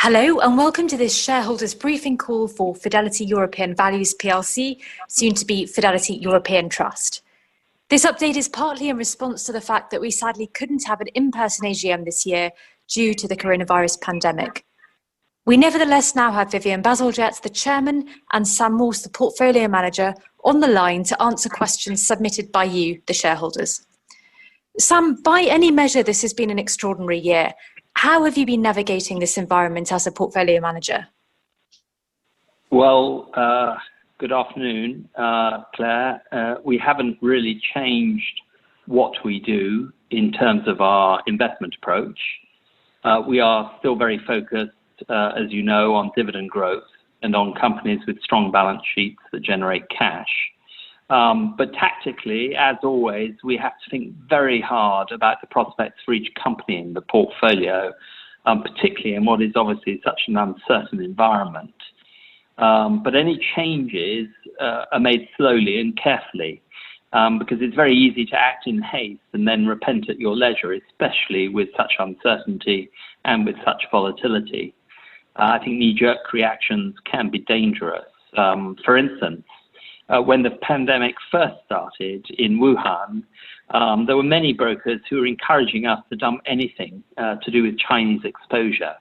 Hello and welcome to this shareholders briefing call for Fidelity European Values plc, soon to be Fidelity European Trust. This update is partly in response to the fact that we sadly couldn't have an in-person AGM this year due to the coronavirus pandemic. We nevertheless now have Vivian Bazalgette, the chairman, and Sam Morse, the portfolio manager, on the line to answer questions submitted by you, the shareholders. Sam, by any measure, this has been an extraordinary year. How have you been navigating this environment as a portfolio manager? Well, good afternoon, Claire. We haven't really changed what we do in terms of our investment approach. We are still very focused, as you know, on dividend growth and on companies with strong balance sheets that generate cash. But tactically, as always, we have to think very hard about the prospects for each company in the portfolio, particularly in what is obviously such an uncertain environment. But any changes are made slowly and carefully, because it's very easy to act in haste and then repent at your leisure, especially with such uncertainty and with such volatility. I think knee-jerk reactions can be dangerous. For instance, when the pandemic first started in Wuhan, there were many brokers who were encouraging us to dump anything to do with Chinese exposure.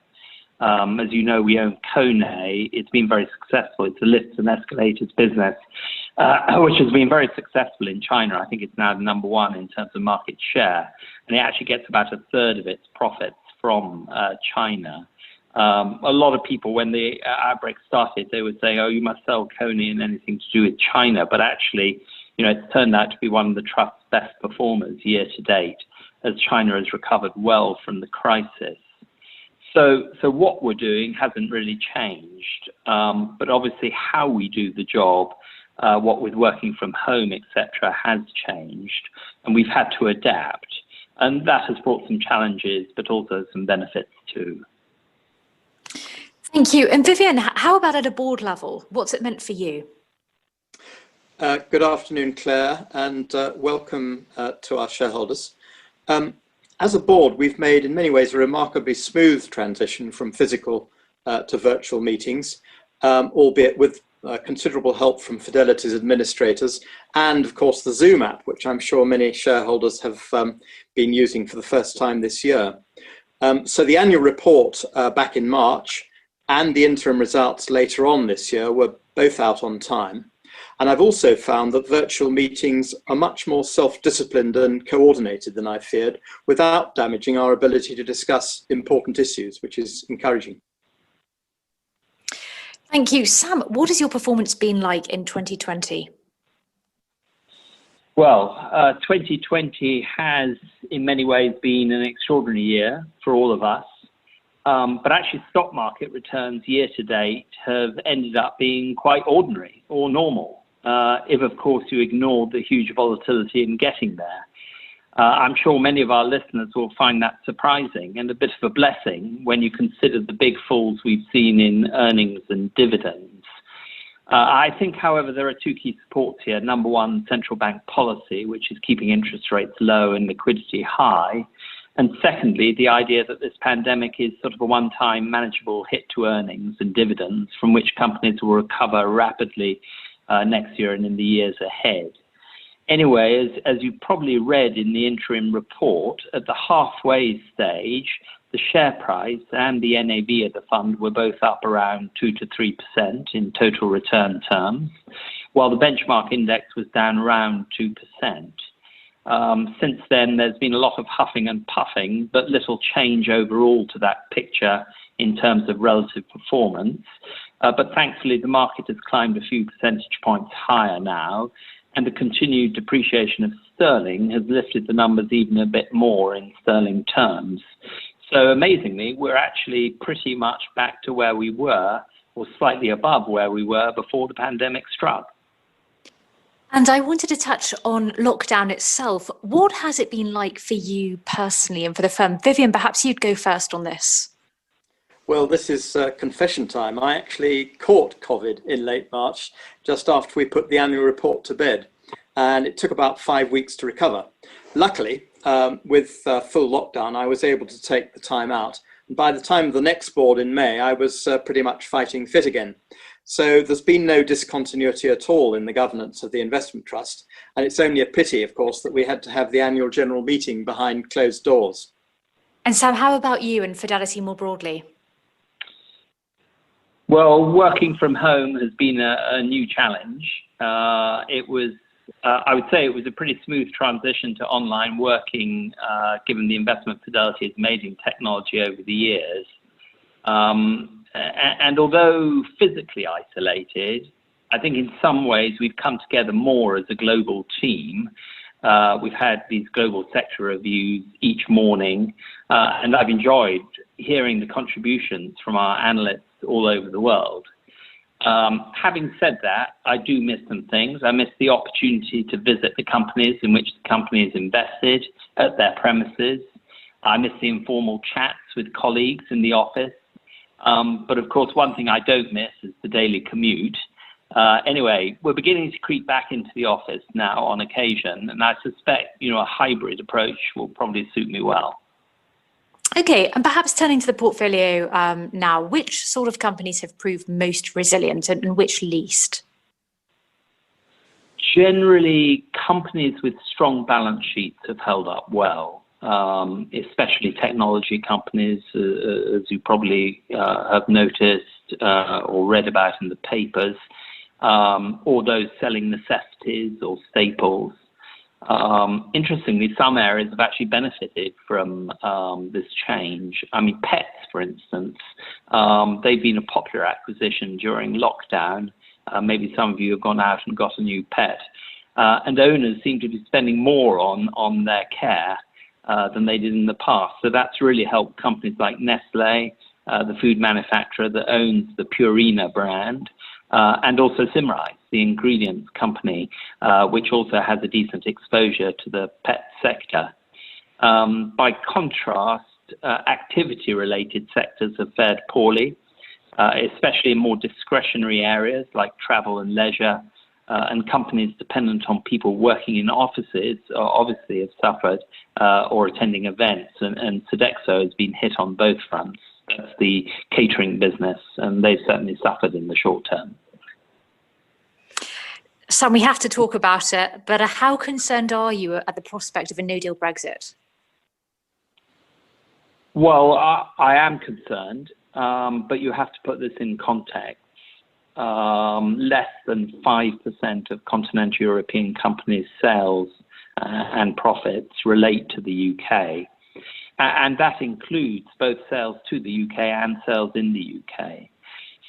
As you know, we own Kone. It's been very successful. It's a lifts and escalators business, which has been very successful in China. I think it's now the number one in terms of market share, and it actually gets about a third of its profits from China. A lot of people, when the outbreak started, they would say, oh, you must sell Kone and anything to do with China. But actually, it's turned out to be one of the trust's best performers year to date, as China has recovered well from the crisis. So what we're doing hasn't really changed. But obviously how we do the job, what with working from home, etc., has changed. And we've had to adapt. And that has brought some challenges, but also some benefits too. Thank you. And Vivian, how about at a board level? What's it meant for you? Good afternoon, Claire, and welcome to our shareholders. As a board, we've made in many ways a remarkably smooth transition from physical to virtual meetings, albeit with considerable help from Fidelity's administrators and, of course, the Zoom app, which I'm sure many shareholders have been using for the first time this year. So the annual report back in March and the interim results later on this year were both out on time. And I've also found that virtual meetings are much more self-disciplined and coordinated than I feared, without damaging our ability to discuss important issues, which is encouraging. Thank you. Sam, what has your performance been like in 2020? Well, 2020 has in many ways been an extraordinary year for all of us. But actually stock market returns year to date have ended up being quite ordinary or normal, if of course you ignore the huge volatility in getting there. I'm sure many of our listeners will find that surprising and a bit of a blessing when you consider the big falls we've seen in earnings and dividends. I think, however, there are two key supports here. Number one, central bank policy, which is keeping interest rates low and liquidity high. And secondly, the idea that this pandemic is sort of a one-time manageable hit to earnings and dividends from which companies will recover rapidly next year and in the years ahead. Anyway, as you probably read in the interim report, at the halfway stage, the share price and the NAV of the fund were both up around 2 to 3% in total return terms, while the benchmark index was down around 2%. Since then, there's been a lot of huffing and puffing, but little change overall to that picture in terms of relative performance. But thankfully, the market has climbed a few percentage points higher now, and the continued depreciation of sterling has lifted the numbers even a bit more in sterling terms. So amazingly, we're actually pretty much back to where we were, or slightly above where we were before the pandemic struck. And I wanted to touch on lockdown itself. What has it been like for you personally and for the firm? Vivian, perhaps you'd go first on this. Well, this is confession time. I actually caught COVID in late March, just after we put the annual report to bed, and it took about 5 weeks to recover. Luckily, with full lockdown, I was able to take the time out By the time of the next board in May, I was pretty much fighting fit again. So there's been no discontinuity at all in the governance of the investment trust. And it's only a pity, of course, that we had to have the annual general meeting behind closed doors. And Sam, how about you and Fidelity more broadly? Well, working from home has been a new challenge. I would say it was a pretty smooth transition to online working, given the investment Fidelity has made in technology over the years. And although physically isolated, I think in some ways we've come together more as a global team. We've had these global sector reviews each morning, and I've enjoyed hearing the contributions from our analysts all over the world. Having said that, I do miss some things. I miss the opportunity to visit the companies in which the company is invested at their premises. I miss the informal chats with colleagues in the office. But of course, one thing I don't miss is the daily commute. Anyway, we're beginning to creep back into the office now on occasion, and I suspect, a hybrid approach will probably suit me well. Okay, and perhaps turning to the portfolio now, which sort of companies have proved most resilient and which least? Generally, companies with strong balance sheets have held up well, especially technology companies, as you probably have noticed or read about in the papers, or those selling necessities or staples. Interestingly, some areas have actually benefited from this change. I mean, pets, for instance, they've been a popular acquisition during lockdown. Maybe some of you have gone out and got a new pet. And owners seem to be spending more on their care than they did in the past. So that's really helped companies like Nestle, the food manufacturer that owns the Purina brand, and also Simrise, the ingredients company, which also has a decent exposure to the pet sector. By contrast, activity-related sectors have fared poorly, especially in more discretionary areas like travel and leisure, and companies dependent on people working in offices obviously have suffered, or attending events, and Sodexo has been hit on both fronts. That's the catering business, and they've certainly suffered in the short term. Sam, we have to talk about it, but how concerned are you at the prospect of a no-deal Brexit? Well, I am concerned, but you have to put this in context. Less than 5% of continental European companies' sales and profits relate to the UK. And that includes both sales to the UK and sales in the UK.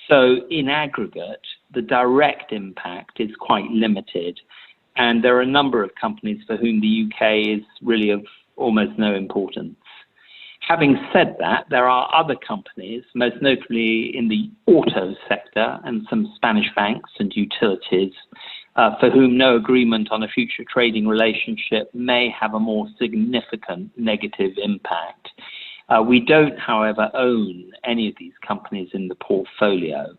So in aggregate, the direct impact is quite limited. And there are a number of companies for whom the UK is really of almost no importance. Having said that, there are other companies, most notably in the auto sector and some Spanish banks and utilities, for whom no agreement on a future trading relationship may have a more significant negative impact. We don't, however, own any of these companies in the portfolio.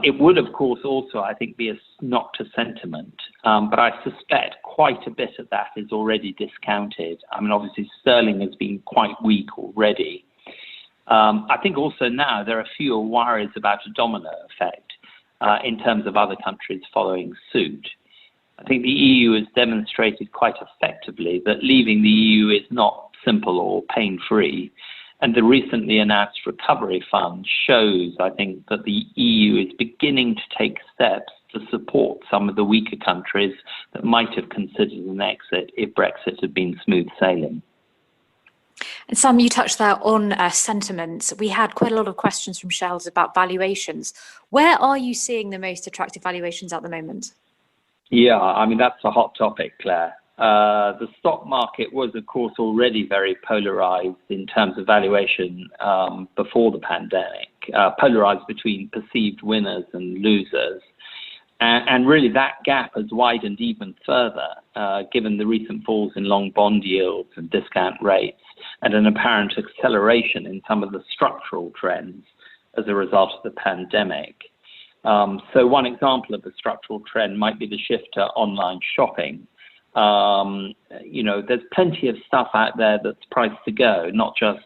It would, of course, also, I think, be a knock to sentiment, but I suspect quite a bit of that is already discounted. I mean, obviously, sterling has been quite weak already. I think also now there are fewer worries about a domino effect in terms of other countries following suit. I think the EU has demonstrated quite effectively that leaving the EU is not simple or pain-free. And the recently announced recovery fund shows, I think, that the EU is beginning to take steps to support some of the weaker countries that might have considered an exit if Brexit had been smooth sailing. And Sam, you touched there on sentiment. We had quite a lot of questions from shareholders about valuations. Where are you seeing the most attractive valuations at the moment? Yeah, I mean, that's a hot topic, Claire. The stock market was, of course, already very polarized in terms of valuation before the pandemic, polarized between perceived winners and losers. And really that gap has widened even further, given the recent falls in long bond yields and discount rates and an apparent acceleration in some of the structural trends as a result of the pandemic. So one example of the structural trend might be the shift to online shopping. There's plenty of stuff out there that's priced to go, not just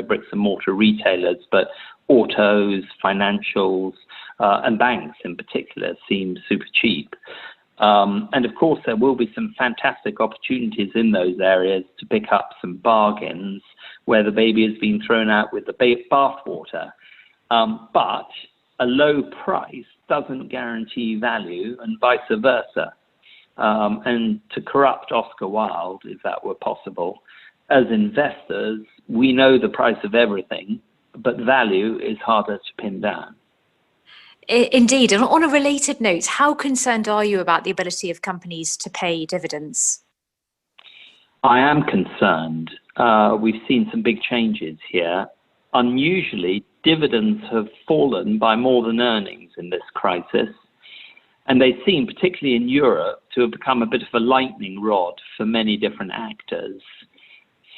bricks and mortar retailers, but autos, financials, and banks in particular seem super cheap. And of course, there will be some fantastic opportunities in those areas to pick up some bargains where the baby has been thrown out with the bathwater. But a low price doesn't guarantee value, and vice versa. And to corrupt Oscar Wilde, if that were possible, as investors, we know the price of everything, but value is harder to pin down. Indeed. And on a related note, how concerned are you about the ability of companies to pay dividends? I am concerned. We've seen some big changes here. Unusually, dividends have fallen by more than earnings in this crisis. And they seem, particularly in Europe, to have become a bit of a lightning rod for many different actors.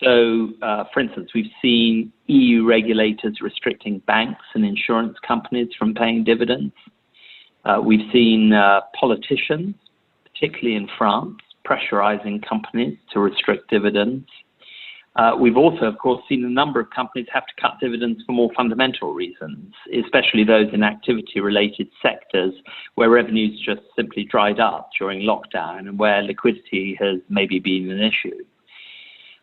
So, for instance, we've seen EU regulators restricting banks and insurance companies from paying dividends. We've seen politicians, particularly in France, pressurizing companies to restrict dividends. We've also, of course, seen a number of companies have to cut dividends for more fundamental reasons, especially those in activity-related sectors where revenues just simply dried up during lockdown and where liquidity has maybe been an issue.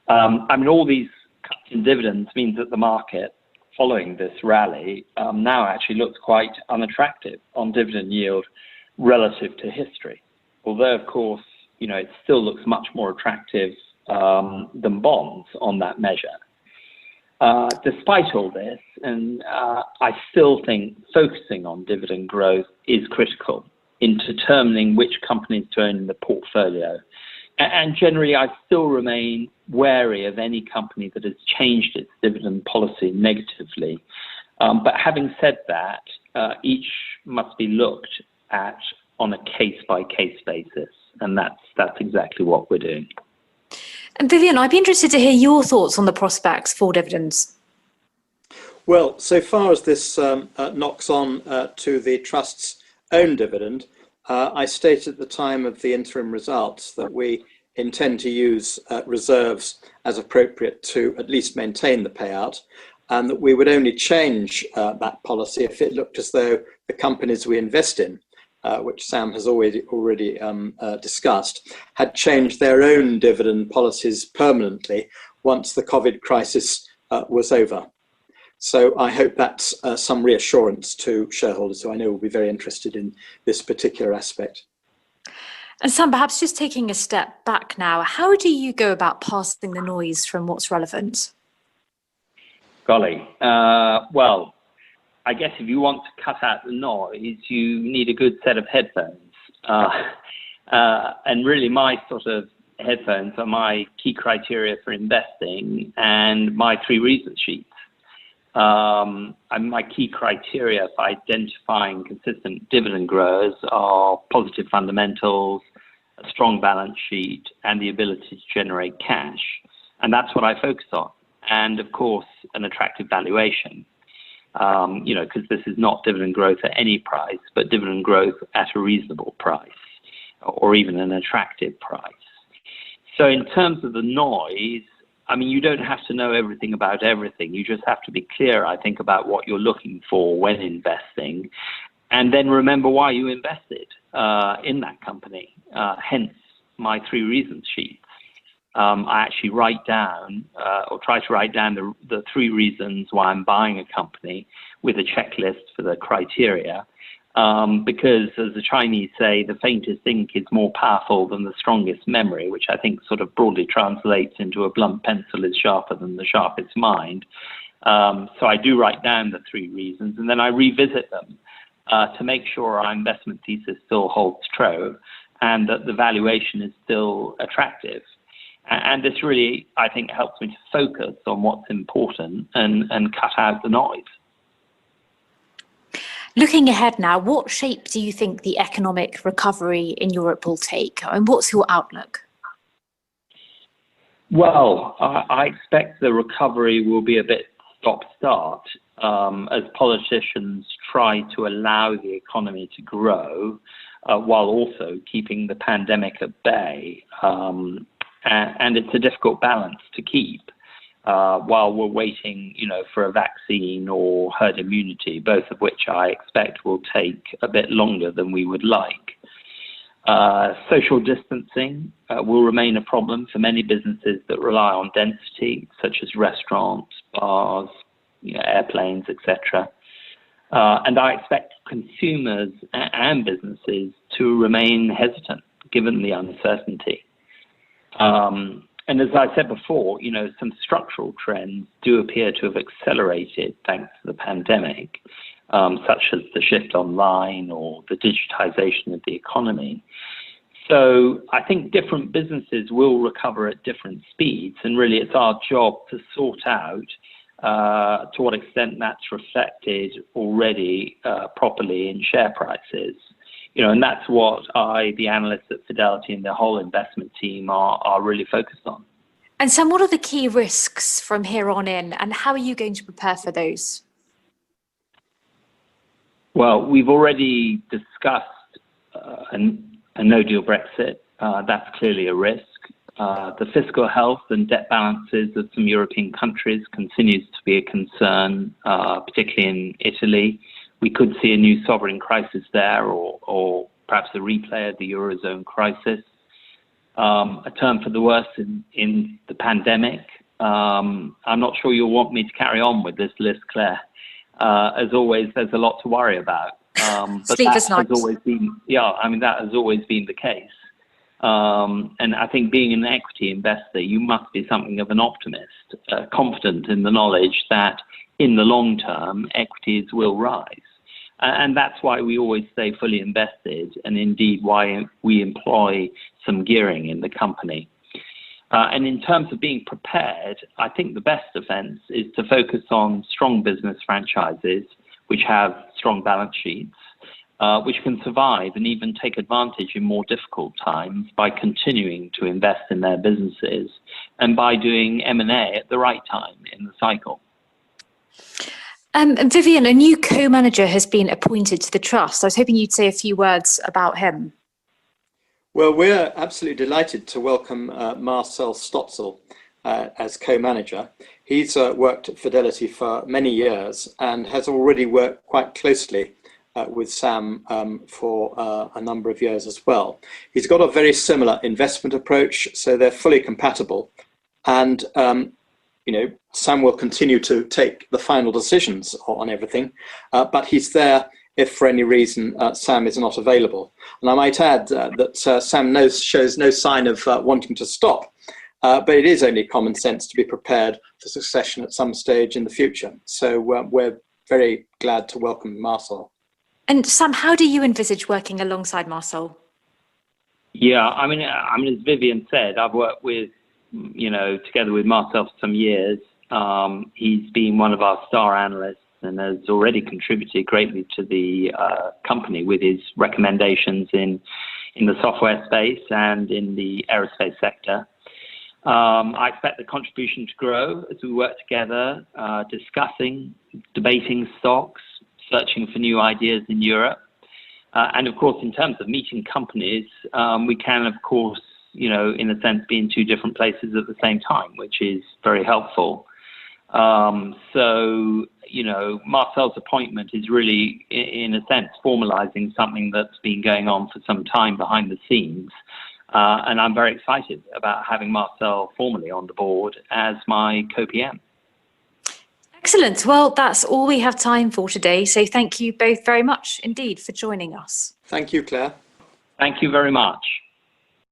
All these cuts in dividends means that the market, following this rally, now actually looks quite unattractive on dividend yield relative to history. Although, of course, it still looks much more attractive than bonds on that measure. Despite all this, and I still think focusing on dividend growth is critical in determining which companies to own in the portfolio. And generally, I still remain wary of any company that has changed its dividend policy negatively. But having said that, each must be looked at on a case-by-case basis, and that's exactly what we're doing. And Vivian, I'd be interested to hear your thoughts on the prospects for dividends. Well, so far as this knocks on to the Trust's own dividend, I stated at the time of the interim results that we intend to use reserves as appropriate to at least maintain the payout, and that we would only change that policy if it looked as though the companies we invest in, which Sam has already discussed, had changed their own dividend policies permanently once the COVID crisis was over. So I hope that's some reassurance to shareholders who I know will be very interested in this particular aspect. And Sam, perhaps just taking a step back now, how do you go about parsing the noise from what's relevant? Golly, well, I guess if you want to cut out the noise, you need a good set of headphones. And really my sort of headphones are my key criteria for investing and my 3 reasons sheets. And my key criteria for identifying consistent dividend growers are positive fundamentals, a strong balance sheet, and the ability to generate cash. And that's what I focus on. And of course, an attractive valuation. Because this is not dividend growth at any price, but dividend growth at a reasonable price, or even an attractive price. So in terms of the noise, you don't have to know everything about everything. You just have to be clear, I think, about what you're looking for when investing, and then remember why you invested in that company. Hence my 3 reasons sheets. I actually write down, or try to write down the 3 reasons why I'm buying a company with a checklist for the criteria. Because as the Chinese say, the faintest ink is more powerful than the strongest memory, which I think sort of broadly translates into a blunt pencil is sharper than the sharpest mind. So I do write down the 3 reasons, and then I revisit them to make sure our investment thesis still holds true and that the valuation is still attractive. And this really, I think, helps me to focus on what's important and cut out the noise. Looking ahead now, what shape do you think the economic recovery in Europe will take? And what's your outlook? Well, I expect the recovery will be a bit stop-start as politicians try to allow the economy to grow while also keeping the pandemic at bay. And it's a difficult balance to keep. while we're waiting, for a vaccine or herd immunity, both of which I expect will take a bit longer than we would like. Social distancing will remain a problem for many businesses that rely on density, such as restaurants, bars, airplanes, etc. And I expect consumers and businesses to remain hesitant given the uncertainty. And as I said before, some structural trends do appear to have accelerated thanks to the pandemic, such as the shift online or the digitization of the economy. So I think different businesses will recover at different speeds, and really it's our job to sort out to what extent that's reflected already properly in share prices. And that's what the analysts at Fidelity and the whole investment team are really focused on. And Sam, what are the key risks from here on in, and how are you going to prepare for those? Well, we've already discussed a no-deal Brexit. That's clearly a risk. The fiscal health and debt balances of some European countries continues to be a concern, particularly in Italy. We could see a new sovereign crisis there, or perhaps a replay of the Eurozone crisis. A turn for the worse in the pandemic. I'm not sure you'll want me to carry on with this list, Claire. As always, there's a lot to worry about. But Sleepless that nights. has always been, that has always been the case. And I think being an equity investor, you must be something of an optimist, confident in the knowledge that in the long term, equities will rise. And that's why we always stay fully invested, and indeed why we employ some gearing in the company. And in terms of being prepared, I think the best defense is to focus on strong business franchises which have strong balance sheets, which can survive and even take advantage in more difficult times by continuing to invest in their businesses and by doing M&A at the right time in the cycle. And Vivian, a new co-manager has been appointed to the trust. I was hoping you'd say a few words about him. Well, we're absolutely delighted to welcome Marcel Stotzel as co-manager. He's worked at Fidelity for many years and has already worked quite closely with Sam for a number of years as well. He's got a very similar investment approach, so they're fully compatible. And Sam will continue to take the final decisions on everything, but he's there if for any reason Sam is not available. And I might add that Sam shows no sign of wanting to stop, but it is only common sense to be prepared for succession at some stage in the future. So we're very glad to welcome Marcel. And Sam, how do you envisage working alongside Marcel? Yeah, I mean, as Vivian said, I've worked with, together with Marcel for some years. He's been one of our star analysts and has already contributed greatly to the company with his recommendations in the software space and in the aerospace sector. I expect the contribution to grow as we work together, discussing, debating stocks, searching for new ideas in Europe. And of course, in terms of meeting companies, we can, of course, in a sense, be in two different places at the same time, which is very helpful. So, Marcel's appointment is really, in a sense, formalizing something that's been going on for some time behind the scenes. And I'm very excited about having Marcel formally on the board as my co-PM. Excellent. Well, that's all we have time for today. So thank you both very much indeed for joining us. Thank you, Claire. Thank you very much.